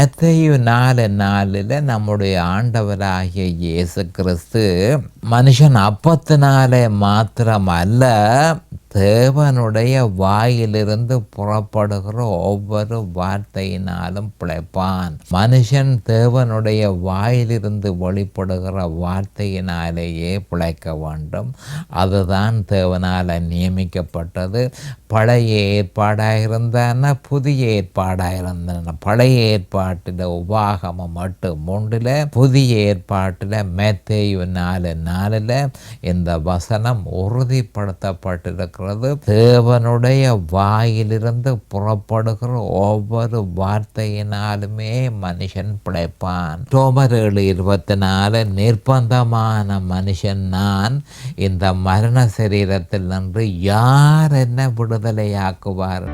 மத்தேயு 4:4 நம்முடைய ஆண்டவராகிய இயேசு கிறிஸ்து மனுஷன் அப்பத்தினாலே மாத்திரமல்ல தேவனுடைய வாயிலிருந்து புறப்படுகிற ஒவ்வொரு வார்த்தையினாலும் பிழைப்பான். மனுஷன் தேவனுடைய வாயிலிருந்து வெளிப்படுகிற வார்த்தையினாலேயே பிழைக்க வேண்டும். அதுதான் தேவனால் நியமிக்கப்பட்டது. பழைய ஏற்பாடாக இருந்தான புதிய ஏற்பாடாக இருந்தன. பழைய ஏற்பாட்டில் உபாகமம் மட்டும் 3, புதிய ஏற்பாட்டில் மத்தேயு 4:4 இந்த வசனம் உறுதிப்படுத்தப்பட்டிருக்கிறது. தேவனுடைய வாயிலிருந்து புறப்படுகிற ஒவ்வொரு வார்த்தையினாலுமே மனுஷன் பிழைப்பான். ரோமர் 7:24 நிர்பந்தமான மனுஷன் நான், இந்த மரண சரீரத்தில் நின்று யார் என்ன விடுதலையாக்குவார்?